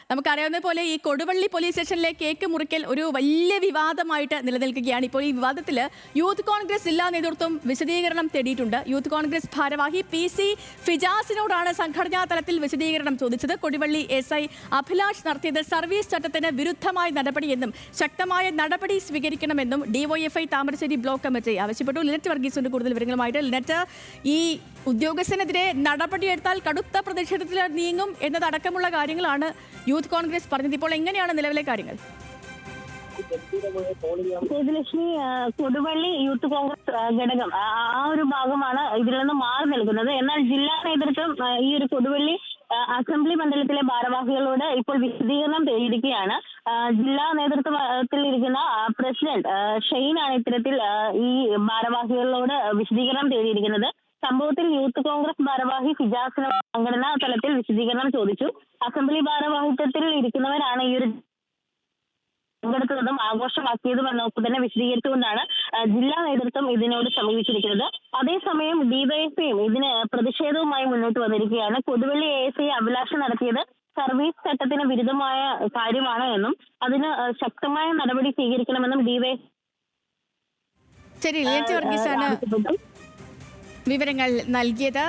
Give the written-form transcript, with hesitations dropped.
നമുക്കറിയാവുന്ന പോലെ ഈ കൊടുവള്ളി പോലീസ് സ്റ്റേഷനിലെ കേക്ക് മുറിക്കൽ ഒരു വലിയ വിവാദമായിട്ട് നിലനിൽക്കുകയാണ്. ഇപ്പോൾ ഈ വിവാദത്തിൽ യൂത്ത് കോൺഗ്രസ് ജില്ലാ നേതൃത്വം വിശദീകരണം തേടിയിട്ടുണ്ട്. യൂത്ത് കോൺഗ്രസ് ഭാരവാഹി PC ഫിജാസിനോടാണ് സംഘടനാ തലത്തിൽ വിശദീകരണം ചോദിച്ചത്. കൊടുവള്ളി SI അഭിലാഷ് നടത്തിയത് സർവീസ് ചട്ടത്തിന് വിരുദ്ധമായ നടപടിയെന്നും ശക്തമായ നടപടി സ്വീകരിക്കണമെന്നും DYFI താമരശ്ശേരി ബ്ലോക്ക് കമ്മിറ്റി ആവശ്യപ്പെട്ടു. ലിനറ്റ് വർഗീസിന്റെ കൂടുതൽ വിവരങ്ങളുമായിട്ട്. ലിനറ്റ്, ഈ ഉദ്യോഗസ്ഥനെതിരെ നടപടിയെടുത്താൽ കടുത്ത പ്രതിഷേധത്തിൽ നീങ്ങും എന്നതടക്കമുള്ള കാര്യങ്ങളാണ് യൂത്ത് കോൺഗ്രസ് പറഞ്ഞത്. ഇപ്പോൾ എങ്ങനെയാണ് നിലവിലെ കാര്യങ്ങൾ? സേതുലക്ഷ്മി, കൊടുവള്ളി യൂത്ത് കോൺഗ്രസ് ഘടകം ആ ഒരു ഭാഗമാണ് ഇതിൽ നിന്ന് മാറി നിൽക്കുന്നത്. എന്നാൽ ജില്ലാ നേതൃത്വം ഈ ഒരു കൊടുവള്ളി അസംബ്ലി മണ്ഡലത്തിലെ ഭാരവാഹികളോട് ഇപ്പോൾ വിശദീകരണം തേടിയിരിക്കുകയാണ്. ജില്ലാ നേതൃത്വത്തിൽ ഇരിക്കുന്ന പ്രസിഡന്റ് ഷെയ്നാണ് ഇത്തരത്തിൽ ഈ ഭാരവാഹികളോട് വിശദീകരണം തേടിയിരിക്കുന്നത്. സംഭവത്തിൽ യൂത്ത് കോൺഗ്രസ് ഭാരവാഹി ഫിജാസിന് സംഘടനാ തലത്തിൽ വിശദീകരണം ചോദിച്ചു. അസംബ്ലി ഭാരവാഹിത്വത്തിൽ ഇരിക്കുന്നവരാണ് ഈ ഒരു പങ്കെടുത്തതും ആഘോഷമാക്കിയതും എന്നൊക്കെ തന്നെ വിശദീകരിച്ചുകൊണ്ടാണ് ജില്ലാ നേതൃത്വം ഇതിനോട് സമീപിച്ചിരിക്കുന്നത്. അതേസമയം ഡിവൈഎഫ്ഐയും ഇതിന് പ്രതിഷേധവുമായി മുന്നോട്ട് വന്നിരിക്കുകയാണ്. കൊടുവള്ളി ASI അഭിലാഷം നടത്തിയത് സർവീസ് ചട്ടത്തിന് വിരുദ്ധമായ കാര്യമാണ് എന്നും അതിന് ശക്തമായ നടപടി സ്വീകരിക്കണമെന്നും ഡിവൈഎഫ്ഐ ശരി, ലിനറ്റ് വർഗീസാണ് വിവരങ്ങൾ നൽകിയത്.